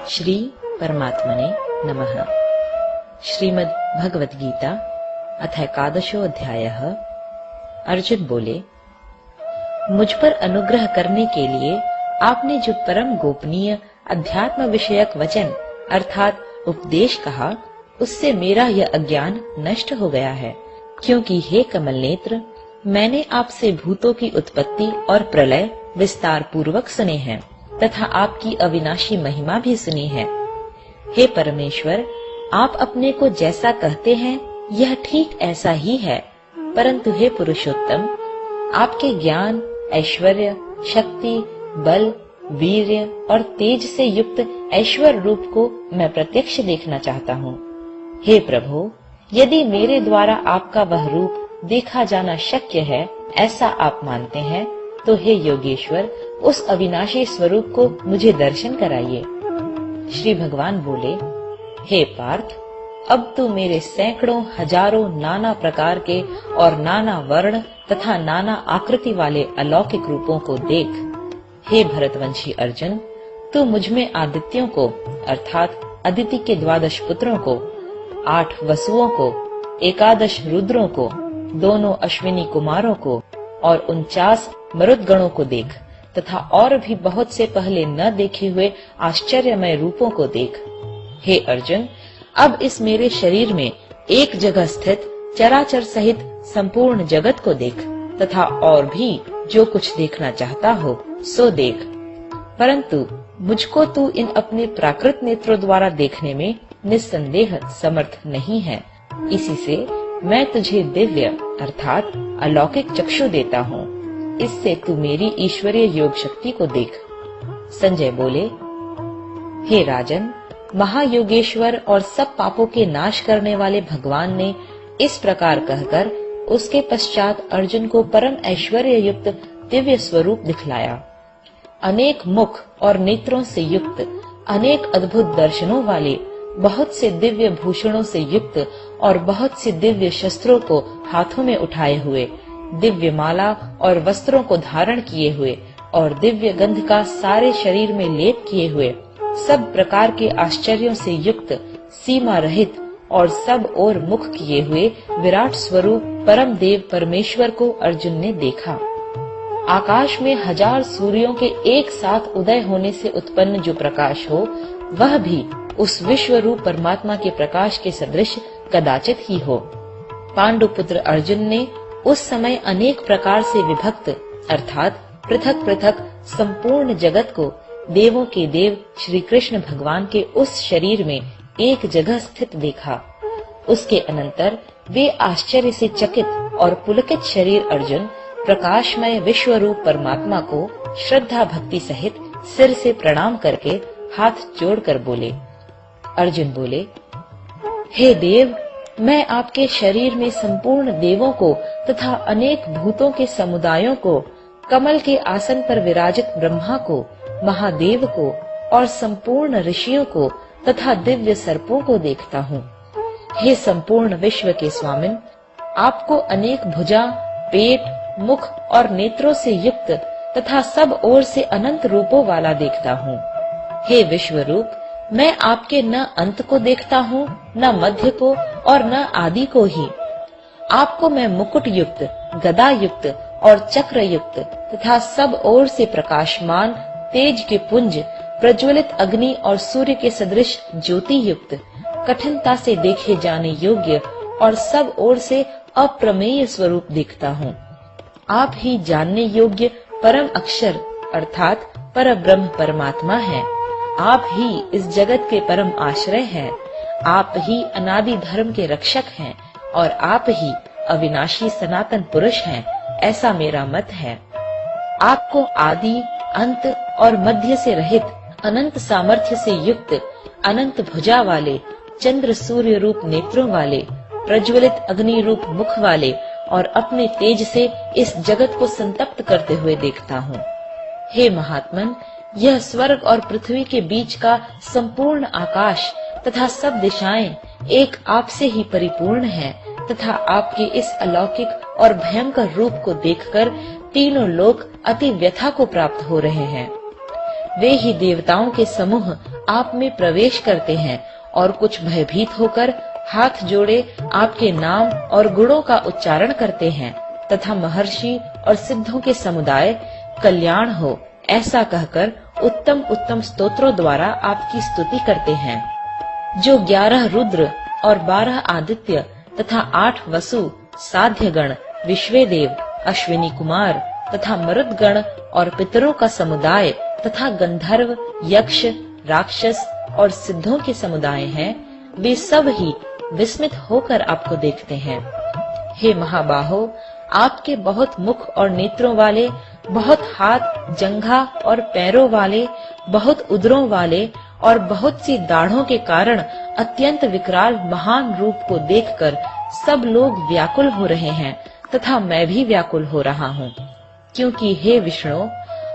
श्री परमात्मने नमः। श्रीमद् भगवत गीता अथ एकादशो अध्यायः। अर्जुन बोले, मुझ पर अनुग्रह करने के लिए आपने जो परम गोपनीय अध्यात्म विषयक वचन अर्थात उपदेश कहा, उससे मेरा यह अज्ञान नष्ट हो गया है। क्योंकि हे कमल नेत्र, मैंने आपसे भूतों की उत्पत्ति और प्रलय विस्तार पूर्वक सुने हैं तथा आपकी अविनाशी महिमा भी सुनी है। हे परमेश्वर, आप अपने को जैसा कहते हैं यह ठीक ऐसा ही है, परंतु हे पुरुषोत्तम, आपके ज्ञान, ऐश्वर्य, शक्ति, बल, वीर्य और तेज से युक्त ऐश्वर्य रूप को मैं प्रत्यक्ष देखना चाहता हूँ। हे प्रभु, यदि मेरे द्वारा आपका वह रूप देखा जाना शक्य है, ऐसा आप मानते हैं, तो हे योगेश्वर, उस अविनाशी स्वरूप को मुझे दर्शन कराइए। श्री भगवान बोले, हे पार्थ, अब तू मेरे सैकड़ों हजारों नाना प्रकार के और नाना वर्ण तथा नाना आकृति वाले अलौकिक रूपों को देख। हे भरतवंशी अर्जुन, तू मुझमें आदित्यों को अर्थात अदिति के 12 पुत्रों को, 8 वसुओं को, 11 रुद्रों को, दोनों अश्विनी कुमारों को और 49 मरुदगणों को देख तथा और भी बहुत से पहले न देखे हुए आश्चर्यमय रूपों को देख। हे अर्जुन, अब इस मेरे शरीर में एक जगह स्थित चराचर सहित संपूर्ण जगत को देख तथा और भी जो कुछ देखना चाहता हो सो देख, परंतु मुझको तू इन अपने प्राकृत नेत्रों द्वारा देखने में निस्संदेह समर्थ नहीं है। इसी से मैं तुझे दिव्य अर्थात अलौकिक चक्षु देता हूँ। इससे तू मेरी ईश्वरीय योग शक्ति को देख। संजय बोले, हे राजन, महायोगेश्वर और सब पापों के नाश करने वाले भगवान ने इस प्रकार कहकर उसके पश्चात अर्जुन को परम ऐश्वर्य युक्त दिव्य स्वरूप दिखलाया। अनेक मुख और नेत्रों से युक्त, अनेक अद्भुत दर्शनों वाले, बहुत से दिव्य भूषणों से युक्त और बहुत से दिव्य शस्त्रों को हाथों में उठाए हुए, दिव्य माला और वस्त्रों को धारण किए हुए और दिव्य गंध का सारे शरीर में लेप किए हुए, सब प्रकार के आश्चर्यों से युक्त, सीमा रहित और सब ओर मुख किए हुए विराट स्वरूप परम देव परमेश्वर को अर्जुन ने देखा। आकाश में 1000 सूर्यों के एक साथ उदय होने से उत्पन्न जो प्रकाश हो, वह भी उस विश्व रूप परमात्मा के प्रकाश के सदृश कदाचित ही हो। पांडुपुत्र अर्जुन ने उस समय अनेक प्रकार से विभक्त अर्थात पृथक पृथक संपूर्ण जगत को देवों के देव श्री कृष्ण भगवान के उस शरीर में एक जगह स्थित देखा। उसके अनंतर वे आश्चर्य से चकित और पुलकित शरीर अर्जुन प्रकाशमय विश्व रूप परमात्मा को श्रद्धा भक्ति सहित सिर से प्रणाम करके हाथ जोड़कर बोले। अर्जुन बोले, हे देव, मैं आपके शरीर में संपूर्ण देवों को तथा अनेक भूतों के समुदायों को, कमल के आसन पर विराजित ब्रह्मा को, महादेव को और संपूर्ण ऋषियों को तथा दिव्य सर्पों को देखता हूँ। हे संपूर्ण विश्व के स्वामिन, आपको अनेक भुजा, पेट, मुख और नेत्रों से युक्त तथा सब ओर से अनंत रूपों वाला देखता हूँ। हे विश्व रूप, मैं आपके न अंत को देखता हूँ, न मध्य को और न आदि को ही। आपको मैं मुकुट युक्त, गदा युक्त और चक्र युक्त तथा सब ओर से प्रकाशमान तेज के पुंज, प्रज्वलित अग्नि और सूर्य के सदृश ज्योति युक्त, कठिनता से देखे जाने योग्य और सब ओर से अप्रमेय स्वरूप देखता हूँ। आप ही जानने योग्य परम अक्षर अर्थात परब्रह्म परमात्मा है। आप ही इस जगत के परम आश्रय हैं। आप ही अनादि धर्म के रक्षक हैं और आप ही अविनाशी सनातन पुरुष हैं, ऐसा मेरा मत है। आपको आदि, अंत और मध्य से रहित, अनंत सामर्थ्य से युक्त, अनंत भुजा वाले, चंद्र सूर्य रूप नेत्रों वाले, प्रज्वलित अग्नि रूप मुख वाले और अपने तेज से इस जगत को संतप्त करते हुए देखता हूँ। हे महात्मन, यह स्वर्ग और पृथ्वी के बीच का संपूर्ण आकाश तथा सब दिशाएं एक आपसे ही परिपूर्ण है तथा आपके इस अलौकिक और भयंकर रूप को देखकर तीनों लोक अति व्यथा को प्राप्त हो रहे हैं। वे ही देवताओं के समूह आप में प्रवेश करते हैं और कुछ भयभीत होकर हाथ जोड़े आपके नाम और गुणों का उच्चारण करते हैं तथा महर्षि और सिद्धों के समुदाय कल्याण हो ऐसा कहकर उत्तम उत्तम स्तोत्रों द्वारा आपकी स्तुति करते हैं। जो 11 रुद्र और 12 आदित्य तथा 8 वसु, साध्यगण, विश्वेदेव, अश्विनी कुमार तथा मरुदगण और पितरों का समुदाय तथा गंधर्व, यक्ष, राक्षस और सिद्धों के समुदाय हैं, वे सब ही विस्मित होकर आपको देखते हैं। हे महाबाहो, आपके बहुत मुख और नेत्रों वाले, बहुत हाथ, जंघा और पैरों वाले, बहुत उदरों वाले और बहुत सी दाढ़ों के कारण अत्यंत विकराल महान रूप को देखकर सब लोग व्याकुल हो रहे हैं तथा मैं भी व्याकुल हो रहा हूँ। क्योंकि हे विष्णु,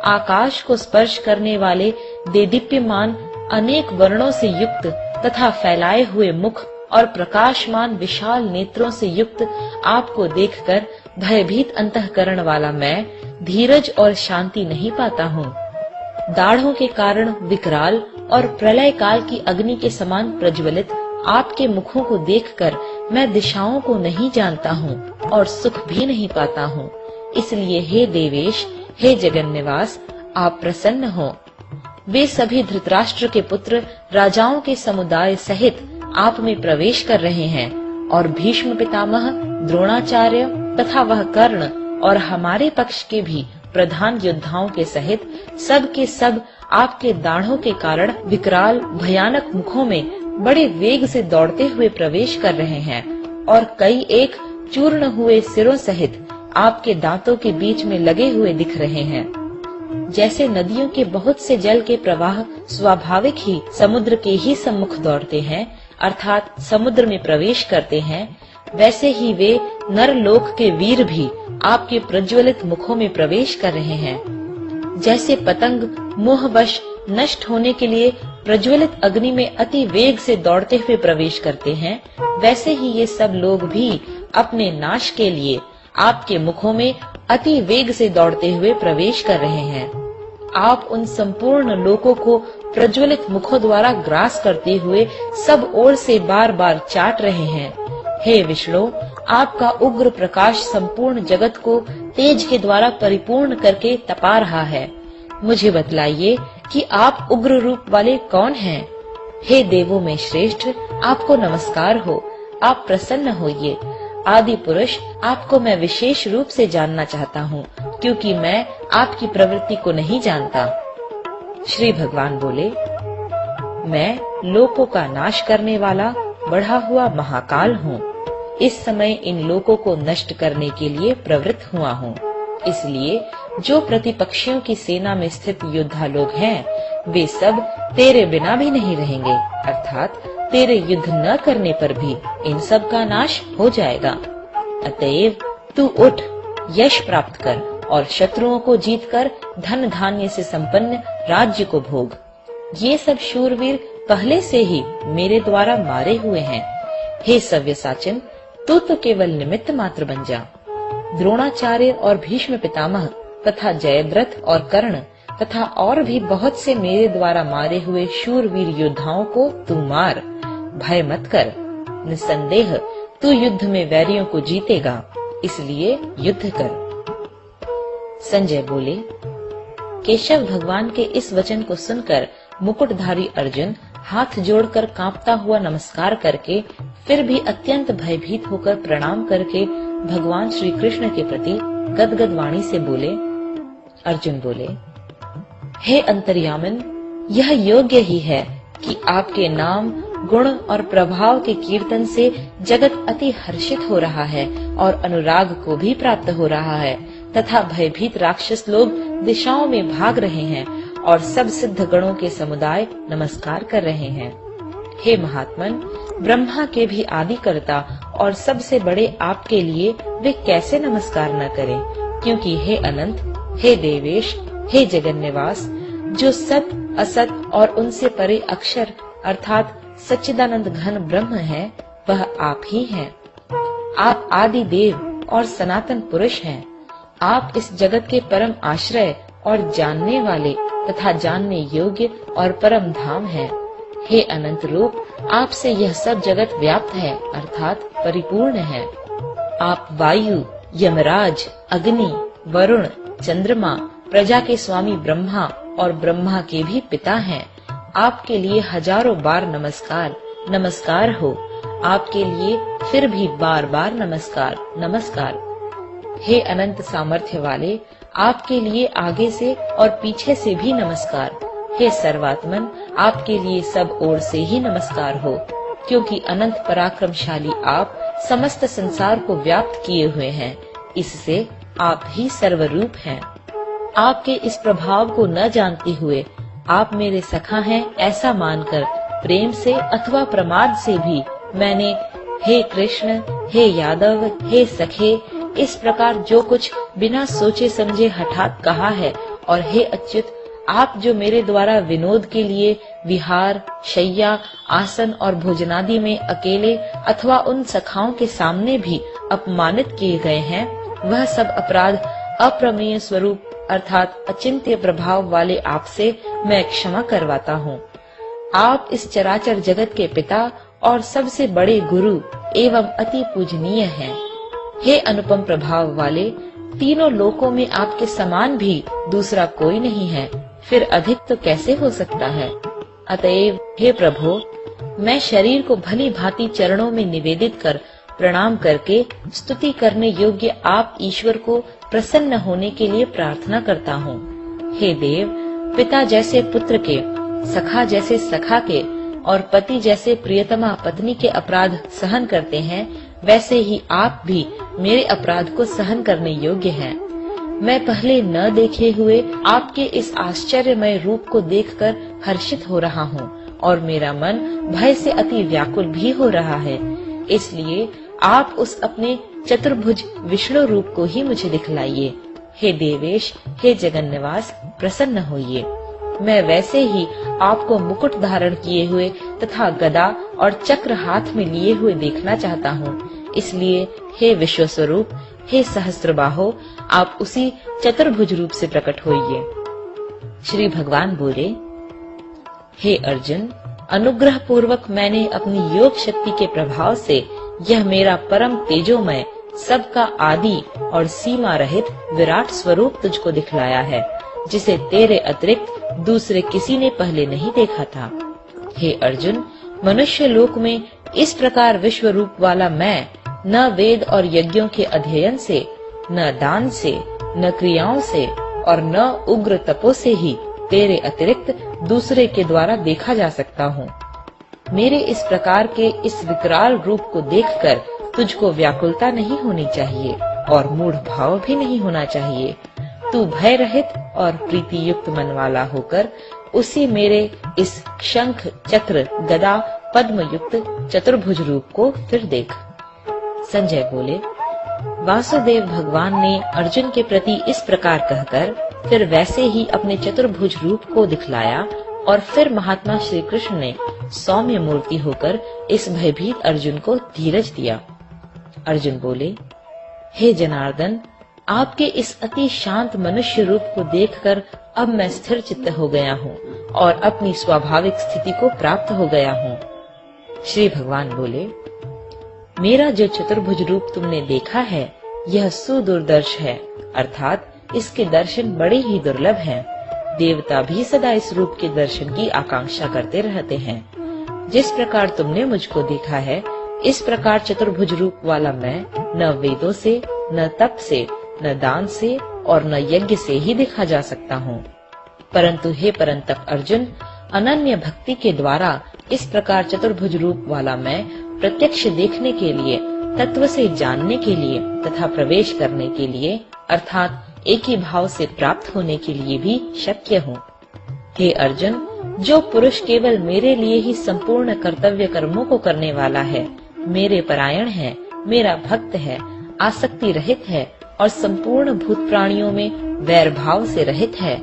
आकाश को स्पर्श करने वाले देदीप्यमान अनेक वर्णों से युक्त तथा फैलाए हुए मुख और प्रकाशमान विशाल नेत्रों से युक्त आपको देखकर भयभीत अंतःकरण वाला मैं धीरज और शांति नहीं पाता हूँ। दाढ़ों के कारण विकराल और प्रलय काल की अग्नि के समान प्रज्वलित आपके मुखों को देखकर मैं दिशाओं को नहीं जानता हूँ और सुख भी नहीं पाता हूँ। इसलिए हे देवेश, हे जगन्निवास, आप प्रसन्न हो। वे सभी धृतराष्ट्र के पुत्र राजाओं के समुदाय सहित आप में प्रवेश कर रहे हैं और भीष्म पितामह, द्रोणाचार्य तथा वह कर्ण और हमारे पक्ष के भी प्रधान योद्धाओं के सहित सब के सब आपके दाढ़ों के कारण विकराल भयानक मुखों में बड़े वेग से दौड़ते हुए प्रवेश कर रहे हैं और कई एक चूर्ण हुए सिरों सहित आपके दांतों के बीच में लगे हुए दिख रहे हैं। जैसे नदियों के बहुत से जल के प्रवाह स्वाभाविक ही समुद्र के ही सम्मुख दौड़ते हैं, अर्थात समुद्र में प्रवेश करते हैं, वैसे ही वे नरलोक के वीर भी आपके प्रज्वलित मुखों में प्रवेश कर रहे हैं। जैसे पतंग मोहवश नष्ट होने के लिए प्रज्वलित अग्नि में अति वेग से दौड़ते हुए प्रवेश करते हैं, वैसे ही ये सब लोग भी अपने नाश के लिए आपके मुखों में अति वेग से दौड़ते हुए प्रवेश कर रहे हैं। आप उन संपूर्ण लोकों को प्रज्वलित मुखों द्वारा ग्रास करते हुए सब ओर से बार बार चाट रहे हैं। हे विष्णु, आपका उग्र प्रकाश संपूर्ण जगत को तेज के द्वारा परिपूर्ण करके तपा रहा है। मुझे बतलाइए कि आप उग्र रूप वाले कौन हैं? हे देवों में श्रेष्ठ, आपको नमस्कार हो, आप प्रसन्न होइए। आदि पुरुष, आपको मैं विशेष रूप से जानना चाहता हूँ, क्योंकि मैं आपकी प्रवृत्ति को नहीं जानता। श्री भगवान बोले, मैं लोकों का नाश करने वाला बढ़ा हुआ महाकाल हूँ। इस समय इन लोकों को नष्ट करने के लिए प्रवृत्त हुआ हूँ। इसलिए जो प्रतिपक्षियों की सेना में स्थित योद्धा लोग हैं, वे सब तेरे बिना भी नहीं रहेंगे, अर्थात तेरे युद्ध न करने पर भी इन सब का नाश हो जाएगा। अतएव तू उठ, यश प्राप्त कर और शत्रुओं को जीतकर धन धान्य से संपन्न राज्य को भोग। ये सब शूरवीर पहले से ही मेरे द्वारा मारे हुए हैं। हे सव्यसाचिन, तू तो केवल निमित्त मात्र बन जा। द्रोणाचार्य और भीष्म पितामह तथा जयद्रथ और कर्ण तथा और भी बहुत से मेरे द्वारा मारे हुए शूरवीर योद्धाओं को तू मार। भय मत कर, निसंदेह तू युद्ध में वैरियों को जीतेगा, इसलिए युद्ध कर। संजय बोले, केशव भगवान के इस वचन को सुनकर मुकुटधारी अर्जुन हाथ जोड़कर कांपता हुआ नमस्कार करके फिर भी अत्यंत भयभीत होकर प्रणाम करके भगवान श्री कृष्ण के प्रति गदगद वाणी से बोले। अर्जुन बोले, हे अंतर्यामिन, यह योग्य ही है कि आपके नाम, गुण और प्रभाव के कीर्तन से जगत अति हर्षित हो रहा है और अनुराग को भी प्राप्त हो रहा है तथा भयभीत राक्षस लोग दिशाओं में भाग रहे हैं और सब सिद्ध गणों के समुदाय नमस्कार कर रहे हैं। हे महात्मन, ब्रह्मा के भी आदिकर्ता और सबसे बड़े आपके लिए वे कैसे नमस्कार न करें, क्योंकि हे अनंत, हे देवेश, हे जगन्निवास, जो सत, असत और उनसे परे अक्षर अर्थात सच्चिदानंद घन ब्रह्म है, वह आप ही हैं। आप आदि देव और सनातन पुरुष हैं। आप इस जगत के परम आश्रय और जानने वाले तथा जानने योग्य और परम धाम हैं। हे अनंत रूप, आपसे यह सब जगत व्याप्त है अर्थात परिपूर्ण है। आप वायु, यमराज, अग्नि, वरुण, चंद्रमा, प्रजा के स्वामी ब्रह्मा और ब्रह्मा के भी पिता हैं। आपके लिए हजारों बार नमस्कार, नमस्कार हो। आपके लिए फिर भी बार बार नमस्कार, नमस्कार। हे अनंत सामर्थ्य वाले, आपके लिए आगे से और पीछे से भी नमस्कार। हे सर्वात्मन, आपके लिए सब ओर से ही नमस्कार हो, क्योंकि अनंत पराक्रमशाली आप समस्त संसार को व्याप्त किए हुए हैं। इससे आप ही सर्वरूप हैं। आपके इस प्रभाव को न जानते हुए आप मेरे सखा हैं ऐसा मानकर प्रेम से अथवा प्रमाद से भी मैंने हे कृष्ण, हे यादव, हे सखे इस प्रकार जो कुछ बिना सोचे समझे हठात कहा है। और हे अच्युत, आप जो मेरे द्वारा विनोद के लिए विहार, शय्या, आसन और भोजनादि में अकेले अथवा उन सखाओं के सामने भी अपमानित किए गए हैं, वह सब अपराध अप्रमेय स्वरूप अर्थात अचिंत्य प्रभाव वाले आपसे मैं क्षमा करवाता हूँ। आप इस चराचर जगत के पिता और सबसे बड़े गुरु एवं अति पूजनीय हैं। हे अनुपम प्रभाव वाले, तीनों लोकों में आपके समान भी दूसरा कोई नहीं है, फिर अधिक तो कैसे हो सकता है। अतएव हे प्रभो, मैं शरीर को भली भांति चरणों में निवेदित कर प्रणाम करके स्तुति करने योग्य आप ईश्वर को प्रसन्न होने के लिए प्रार्थना करता हूँ। हे देव, पिता जैसे पुत्र के, सखा जैसे सखा के और पति जैसे प्रियतमा पत्नी के अपराध सहन करते हैं, वैसे ही आप भी मेरे अपराध को सहन करने योग्य हैं। मैं पहले न देखे हुए आपके इस आश्चर्यमय रूप को देखकर हर्षित हो रहा हूँ और मेरा मन भय से अति व्याकुल भी हो रहा है। इसलिए आप उस अपने चतुर्भुज विष्णु रूप को ही मुझे दिखलाइए। हे देवेश, हे जगन्निवास, प्रसन्न होइए। मैं वैसे ही आपको मुकुट धारण किए हुए तथा गदा और चक्र हाथ में लिए हुए देखना चाहता हूँ। इसलिए हे विश्व स्वरूप, हे सहस्त्रबाहो, आप उसी चतुर्भुज रूप से प्रकट होइए। श्री भगवान बोले, हे अर्जुन, अनुग्रह पूर्वक मैंने अपनी योग शक्ति के प्रभाव से यह मेरा परम तेजोमय, सबका आदि और सीमा रहित विराट स्वरूप तुझको दिखलाया है, जिसे तेरे अतिरिक्त दूसरे किसी ने पहले नहीं देखा था। हे अर्जुन, मनुष्य लोक में इस प्रकार विश्व रूप वाला मैं न वेद और यज्ञों के अध्ययन से, न दान से, न क्रियाओं से और न उग्र तपो से ही तेरे अतिरिक्त दूसरे के द्वारा देखा जा सकता हूँ। मेरे इस प्रकार के इस विकराल रूप को देखकर तुझको व्याकुलता नहीं होनी चाहिए और मूढ़ भाव भी नहीं होना चाहिए। तू भय रहित और प्रीति युक्त मन वाला होकर उसी मेरे इस शंख, चक्र, गदा, पद्म युक्त चतुर्भुज रूप को फिर देख। संजय बोले, वासुदेव भगवान ने अर्जुन के प्रति इस प्रकार कहकर फिर वैसे ही अपने चतुर्भुज रूप को दिखलाया और फिर महात्मा श्री कृष्ण ने सौम्य मूर्ति होकर इस भयभीत अर्जुन को धीरज दिया। अर्जुन बोले, हे जनार्दन, आपके इस अति शांत मनुष्य रूप को देखकर अब मैं स्थिर चित्त हो गया हूँ और अपनी स्वाभाविक स्थिति को प्राप्त हो गया हूँ। श्री भगवान बोले, मेरा जो चतुर्भुज रूप तुमने देखा है यह सुदुर्दर्श है, अर्थात इसके दर्शन बड़े ही दुर्लभ हैं। देवता भी सदा इस रूप के दर्शन की आकांक्षा करते रहते हैं। जिस प्रकार तुमने मुझको देखा है, इस प्रकार चतुर्भुज रूप वाला मैं न वेदों से, न तप से, न दान से और न यज्ञ से ही देखा जा सकता हूँ। परंतु हे परंतप अर्जुन, अनन्य भक्ति के द्वारा इस प्रकार चतुर्भुज रूप वाला मैं प्रत्यक्ष देखने के लिए, तत्व से जानने के लिए तथा प्रवेश करने के लिए अर्थात एक ही भाव से प्राप्त होने के लिए भी शक्य हूँ। हे अर्जुन, जो पुरुष केवल मेरे लिए ही संपूर्ण कर्तव्य कर्मों को करने वाला है, मेरे परायण है, मेरा भक्त है, आसक्ति रहित है और संपूर्ण भूत प्राणियों में वैर भाव से रहित है,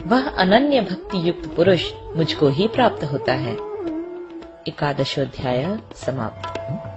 वह अनन्य भक्ति युक्त पुरुष मुझको ही प्राप्त होता है। 11वां अध्याय समाप्त।